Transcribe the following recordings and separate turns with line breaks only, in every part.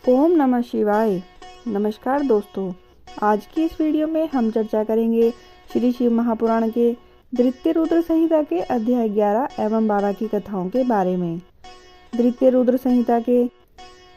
ओम नमः शिवाय। नमस्कार दोस्तों, आज की इस वीडियो में हम चर्चा करेंगे श्री शिव महापुराण के द्वितीय रुद्र संहिता के अध्याय 11 एवं 12 की कथाओं के बारे में। द्वितीय रुद्र संहिता के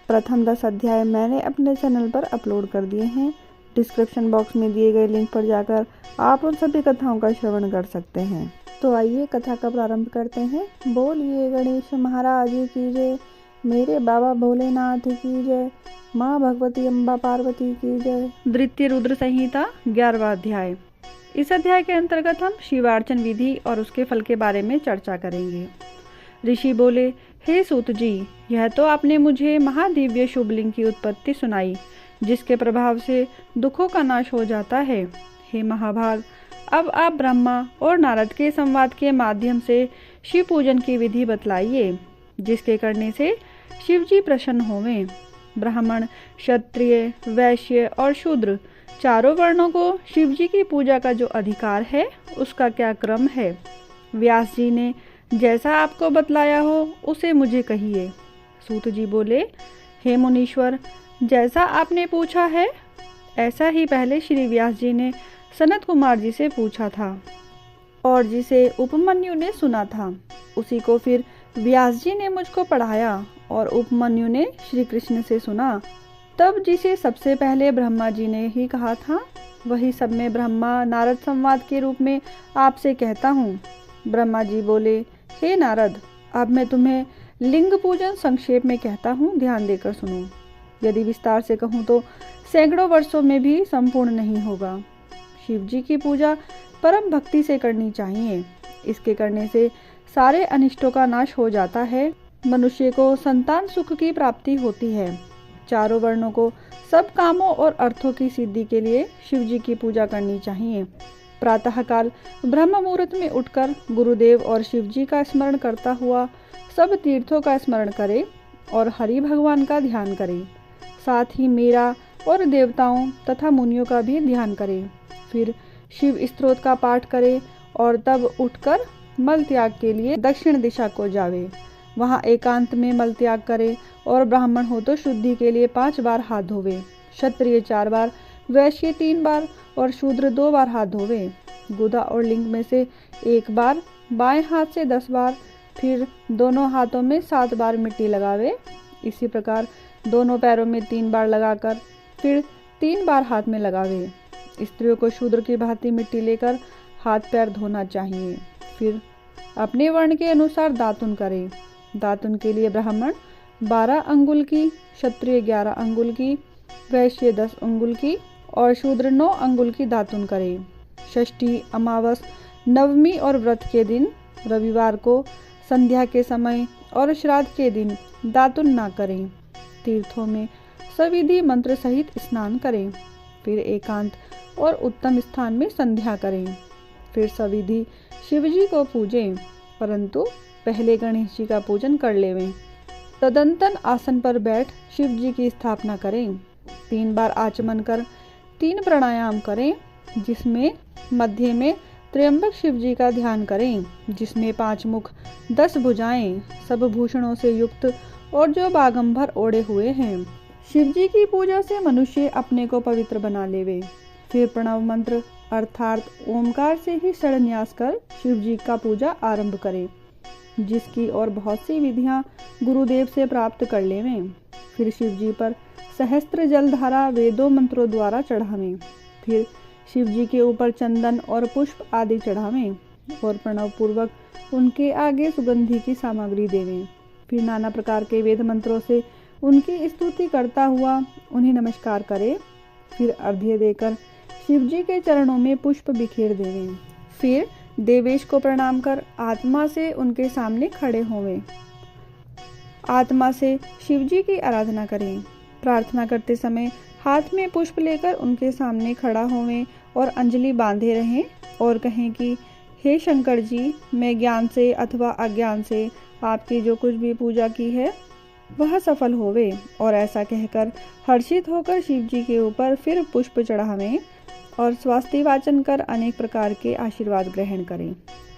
प्रथम 10 अध्याय मैंने अपने चैनल पर अपलोड कर दिए हैं। डिस्क्रिप्शन बॉक्स में दिए गए लिंक पर जाकर आप उन सभी कथाओं का श्रवण कर सकते हैं। तो आइए कथा का प्रारंभ करते हैं। बोलिए गणेश महाराज की जय, मेरे बाबा भोलेनाथ की जय, माँ भगवती अम्बा पार्वती की जय। द्वितीय रुद्र संहिता 11वां अध्याय। इस अध्याय के अंतर्गत हम शिवार्चन विधि और उसके फल के बारे में चर्चा करेंगे। ऋषि बोले, हे सूत जी, यह तो आपने मुझे महादिव्य शुभलिंग की उत्पत्ति सुनाई, जिसके प्रभाव से दुखों का नाश हो जाता है। हे महाभाग, अब आप ब्रह्मा और नारद के संवाद के माध्यम से शिव पूजन की विधि बतलाइए, जिसके करने से शिव जी प्रसन्न होवें। ब्राह्मण, क्षत्रिय, वैश्य और शूद्र चारों वर्णों को शिव जी की पूजा का जो अधिकार है, उसका क्या क्रम है? व्यास जी ने जैसा आपको बतलाया हो उसे मुझे कहिए। सूत जी बोले, हे मुनीश्वर, जैसा आपने पूछा है ऐसा ही पहले श्री व्यास जी ने सनत कुमार जी से पूछा था, और जिसे उपमन्यु ने सुना था उसी को फिर व्यास जी ने मुझको पढ़ाया, और उपमन्यु ने श्री कृष्ण से सुना। तब जिसे सबसे पहले ब्रह्मा जी ने ही कहा था, वही सब में ब्रह्मा नारद संवाद के रूप में आपसे कहता हूँ। ब्रह्मा जी बोले, हे नारद, अब मैं तुम्हें लिंग पूजन संक्षेप में कहता हूँ, ध्यान देकर सुनो। यदि विस्तार से कहूँ तो सैकड़ों वर्षों में भी संपूर्ण नहीं होगा। शिव जी की पूजा परम भक्ति से करनी चाहिए। इसके करने से सारे अनिष्टों का नाश हो जाता है। मनुष्य को संतान सुख की प्राप्ति होती है। चारों वर्णों को सब कामों और अर्थों की सिद्धि के लिए शिव जी की पूजा करनी चाहिए। प्रातःकाल ब्रह्म मुहूर्त में उठकर गुरुदेव और शिव जी का स्मरण करता हुआ सब तीर्थों का स्मरण करे और हरि भगवान का ध्यान करे। साथ ही मेरा और देवताओं तथा मुनियों का भी ध्यान करे। फिर शिव स्तोत्र का पाठ करे और तब उठकर मल त्याग के लिए दक्षिण दिशा को जावे। वहाँ एकांत में मल त्याग करे और ब्राह्मण हो तो शुद्धि के लिए 5 बार हाथ धोवे, क्षत्रिय 4 बार, वैश्य 3 बार और शूद्र 2 बार हाथ धोवे। गुदा और लिंग में से 1 बार, बाएं हाथ से 10 बार, फिर दोनों हाथों में 7 बार मिट्टी लगावे। इसी प्रकार दोनों पैरों में 3 बार लगाकर फिर 3 बार हाथ में लगावे। स्त्रियों को शूद्र की भांति मिट्टी लेकर हाथ पैर धोना चाहिए। फिर अपने वर्ण के अनुसार दातुन करें। दातुन के लिए ब्राह्मण 12 अंगुल की, क्षत्रिय 11 अंगुल की, वैश्य 10 अंगुल की और शूद्र 9 अंगुल की दातुन करें। षष्ठी, अमावस, नवमी और व्रत के दिन, रविवार को, संध्या के समय और श्राद्ध के दिन दातुन ना करें। तीर्थों में सविधि मंत्र सहित स्नान करें। फिर एकांत और उत्तम स्थान में संध्या करें। फिर सविधि शिवजी को पूजें, परंतु पहले गणेश जी का पूजन कर लेवें। तदंतन आसन पर बैठ शिव जी की स्थापना करें। 3 बार आचमन कर 3 प्राणायाम करें, जिसमें मध्य में त्र्यंबक शिव जी का ध्यान करें, जिसमें 5 मुख, 10 भुजाएं, सब भूषणों से युक्त और जो बागंबर ओढ़े हुए हैं। शिव जी की पूजा से मनुष्य अपने को पवित्र बना लेवे। फिर प्रणव मंत्र अर्थात ओमकार से ही षड्न्यास कर शिव जी का पूजा आरंभ करें, जिसकी और बहुत सी विधियां गुरुदेव से प्राप्त कर लेवें। फिर शिव जी पर सहस्त्र जलधारा वेदों मंत्रों द्वारा चढ़ावें। फिर शिव जी के ऊपर चंदन और पुष्प आदि चढ़ावें और प्रणव पूर्वक उनके आगे सुगंधि की सामग्री देवें। फिर नाना प्रकार के वेद मंत्रों से उनकी स्तुति करता हुआ उन्हें नमस्कार करें। फिर अर्घ्य देकर शिव जी के चरणों में पुष्प बिखेर देवें। फिर देवेश को प्रणाम कर आत्मा से उनके सामने खड़े होवें। आत्मा से शिव जी की आराधना करें। प्रार्थना करते समय हाथ में पुष्प लेकर उनके सामने खड़ा होवें और अंजलि बांधे रहें और कहें कि हे शंकर जी, मैं ज्ञान से अथवा अज्ञान से आपकी जो कुछ भी पूजा की है वह सफल होवे। और ऐसा कहकर हर्षित होकर शिव जी के ऊपर फिर पुष्प चढ़ावें और स्वास्ति वाचन कर अनेक प्रकार के आशीर्वाद ग्रहण करें।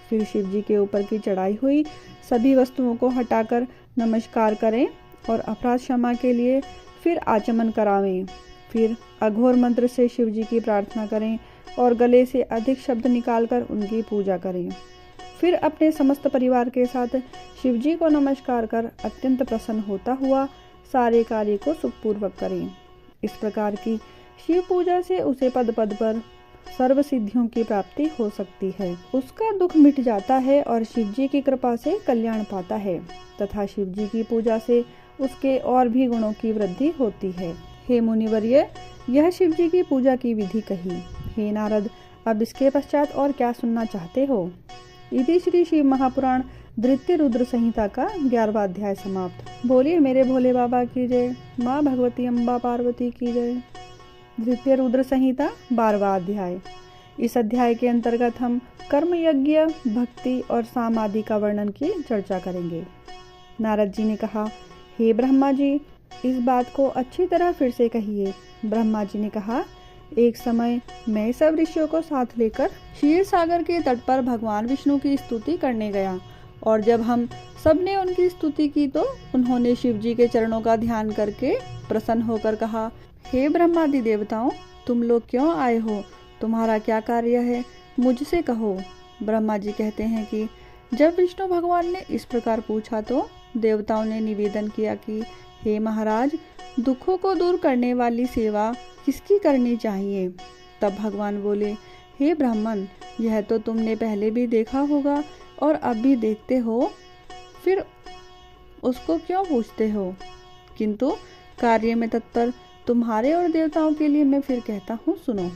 फिर शिव जी के ऊपर की चढ़ाई हुई सभी वस्तुओं को हटाकर नमस्कार करें और अपराध क्षमा के लिए फिर आचमन करावें। फिर अघोर मंत्र से शिव जी की प्रार्थना करें और गले से अधिक शब्द निकालकर उनकी पूजा करें। फिर अपने समस्त परिवार के साथ शिव जी को नमस्कार कर अत्यंत प्रसन्न होता हुआ सारे कार्य को सुखपूर्वक करें। इस प्रकार की शिव पूजा से उसे पद पद पर सर्व सिद्धियों की प्राप्ति हो सकती है। उसका दुख मिट जाता है और शिव जी की कृपा से कल्याण पाता है तथा शिव जी की पूजा से उसके और भी गुणों की वृद्धि होती है। हे मुनिवर्य, यह शिव जी की पूजा की विधि कही। हे नारद, अब इसके पश्चात और क्या सुनना चाहते हो? इति श्री शिव महापुराण द्वितीय रुद्र संहिता का 11वां अध्याय समाप्त। बोलिए मेरे भोले बाबा की जय। माँ भगवती अम्बा पार्वती की जय। द्वितीय रुद्र संहिता 12वां अध्याय। इस अध्याय के अंतर्गत हम कर्म यज्ञ, भक्ति और साम आदि का वर्णन की चर्चा करेंगे। नारद जी ने कहा, हे ब्रह्मा जी, इस बात को अच्छी तरह फिर से कहिए। ब्रह्मा जी ने कहा, एक समय मैं सब ऋषियों को साथ लेकर क्षीर सागर के तट पर भगवान विष्णु की स्तुति करने गया और जब हम सब ने उनकी स्तुति की तो उन्होंने शिव जी के चरणों का ध्यान करके प्रसन्न होकर कहा, हे ब्रह्मादि देवताओं, तुम लोग क्यों आए हो? तुम्हारा क्या कार्य है? मुझसे कहो। ब्रह्मा जी कहते हैं कि जब विष्णु भगवान ने इस प्रकार पूछा तो देवताओं ने निवेदन किया कि हे महाराज, दुखों को दूर करने वाली सेवा किसकी करनी चाहिए? तब भगवान बोले, हे ब्राह्मण, यह तो तुमने पहले भी देखा होगा और अब भी देखते हो, फिर उसको क्यों पूछते हो? किंतु कार्य में तत्पर तुम्हारे और देवताओं के लिए मैं फिर कहता हूँ, सुनो।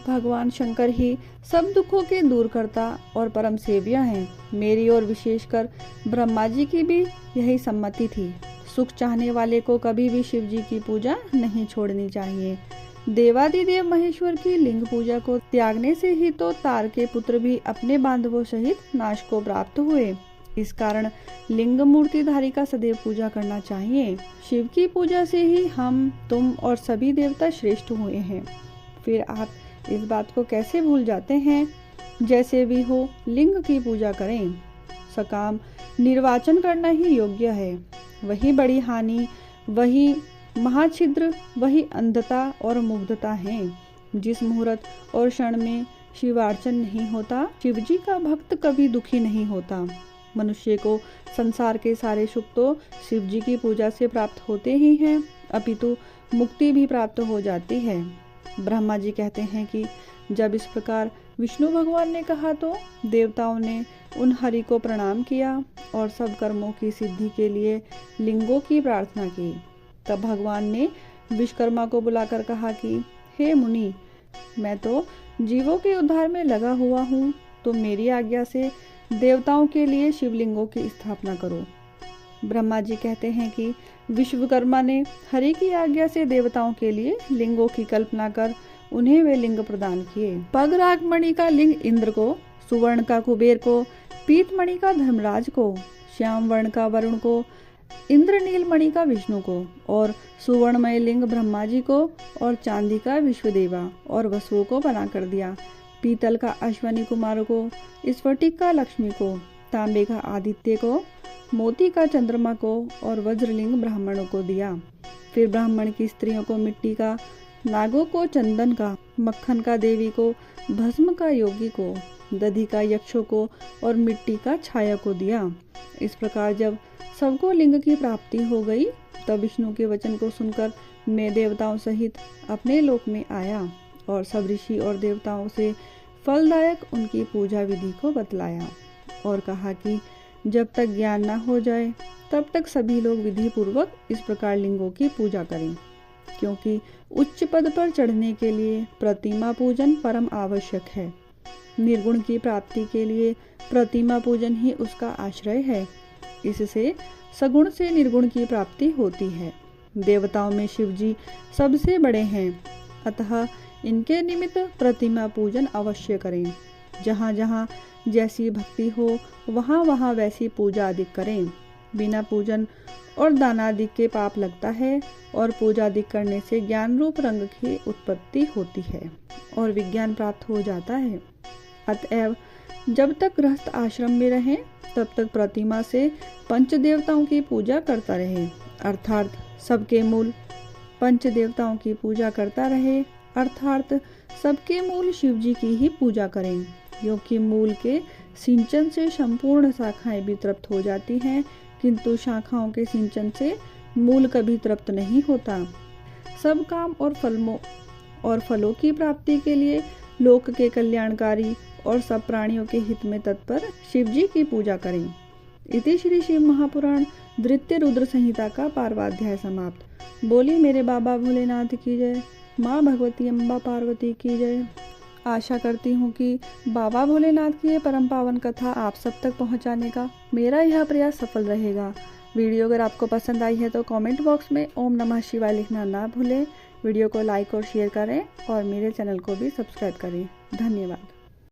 भगवान शंकर ही सब दुखों के दूर करता और परम सेव्य हैं। मेरी और विशेषकर ब्रह्मा जी की भी यही सम्मति थी। सुख चाहने वाले को कभी भी शिव जी की पूजा नहीं छोड़नी चाहिए। देवादिदेव महेश्वर की लिंग पूजा को त्यागने से ही तो तार के पुत्र भी अपने बांधवों सहित नाश को प्राप्त हुए। इस कारण लिंग मूर्तिधारी का सदैव पूजा करना चाहिए। शिव की पूजा से ही हम, तुम और सभी देवता श्रेष्ठ हुए हैं। फिर आप इस बात को कैसे भूल जाते हैं? जैसे भी हो लिंग की पूजा करें। सकाम निर्वाचन करना ही योग्य है। वही बड़ी हानि, वही महाछिद्र, वही अंधता और मुग्धता है। जिस मुहूर्त और क्षण में शिवार्चन नहीं होता, शिव जी का भक्त कभी दुखी नहीं होता। मनुष्य को संसार के सारे सुख तो शिव जी की पूजा से प्राप्त होते ही हैं, अपितु मुक्ति भी प्राप्त हो जाती है। ब्रह्मा जी कहते हैं कि जब इस प्रकार विष्णु भगवान ने कहा तो देवताओं ने उन हरि को प्रणाम किया और सब कर्मों की सिद्धि के लिए लिंगों की प्रार्थना की। तब भगवान ने विश्वकर्मा को बुलाकर कहा कि हे मुनि, मैं तो जीवों के उद्धार में लगा हुआ हूँ, तो मेरी आज्ञा से देवताओं के लिए शिवलिंगों की स्थापना करो। ब्रह्मा जी कहते हैं कि विश्वकर्मा ने हरि की आज्ञा से देवताओं के लिए लिंगों की कल्पना कर उन्हें वे लिंग प्रदान किए। पगराग मणि का लिंग इंद्र को, सुवर्ण का कुबेर को, पीत मणि का धर्मराज को, श्याम वर्ण का वरुण को, इंद्रनील मणि का विष्णु को और सुवर्णमय लिंग ब्रह्मा जी को और चांदी का विश्वदेवा और वसुओं को बना कर दिया। पीतल का अश्वनी कुमार को, स्फटिक का लक्ष्मी को, तांबे का आदित्य को, मोती का चंद्रमा को और वज्रलिंग ब्राह्मणों को दिया। फिर ब्राह्मण की स्त्रियों को मिट्टी का, नागों को चंदन का, मक्खन का देवी को, भस्म का योगी को, दधि का यक्षों को और मिट्टी का छाया को दिया। इस प्रकार जब सबको लिंग की प्राप्ति हो गई तब विष्णु के वचन को सुनकर मैं देवताओं सहित अपने लोक में आया और सब ऋषि और देवताओं से फलदायक उनकी पूजा विधि को बतलाया और कहा कि जब तक ज्ञान न हो जाए तब तक सभी लोग विधि पूर्वक इस प्रकार लिंगों की पूजा करें, क्योंकि उच्च पद पर चढ़ने के लिए प्रतिमा पूजन परम आवश्यक है। निर्गुण की प्राप्ति के लिए प्रतिमा पूजन ही उसका आश्रय है। इससे सगुण से निर्गुण की प्राप्ति होती है। देवताओं में शिव जी सबसे बड़े हैं, अतः इनके निमित्त प्रतिमा पूजन अवश्य करें। जहाँ जहाँ जैसी भक्ति हो वहाँ वहाँ वैसी पूजा अधिक करें। बिना पूजन और दानादि के पाप लगता है और पूजा अधिक करने से ज्ञान रूप रंग की उत्पत्ति होती है और विज्ञान प्राप्त हो जाता है। अतएव जब तक गृहस्थ आश्रम में रहे तब तक प्रतिमा से पंच देवताओं की पूजा करता रहे, अर्थात सबके मूल पंच देवताओं की पूजा करता रहे, अर्थात सबके मूल शिव जी की ही पूजा करें, क्योंकि मूल के सिंचन से संपूर्ण शाखाएं भी तृप्त हो जाती हैं, किंतु शाखाओं के सिंचन से मूल कभी तृप्त नहीं होता। सब काम और फलों की प्राप्ति के लिए लोक के कल्याणकारी और सब प्राणियों के हित में तत्पर शिव जी की पूजा करें। इति श्री शिव महापुराण द्वितीय रुद्र संहिता का 12वां अध्याय समाप्त। बोली मेरे बाबा भोलेनाथ की जय, माँ भगवती अम्बा पार्वती की जय। आशा करती हूँ कि बाबा भोलेनाथ की ये परम पावन कथा आप सब तक पहुँचाने का मेरा यह प्रयास सफल रहेगा। वीडियो अगर आपको पसंद आई है तो कमेंट बॉक्स में ओम नमः शिवाय लिखना ना भूलें। वीडियो को लाइक और शेयर करें और मेरे चैनल को भी सब्सक्राइब करें। धन्यवाद।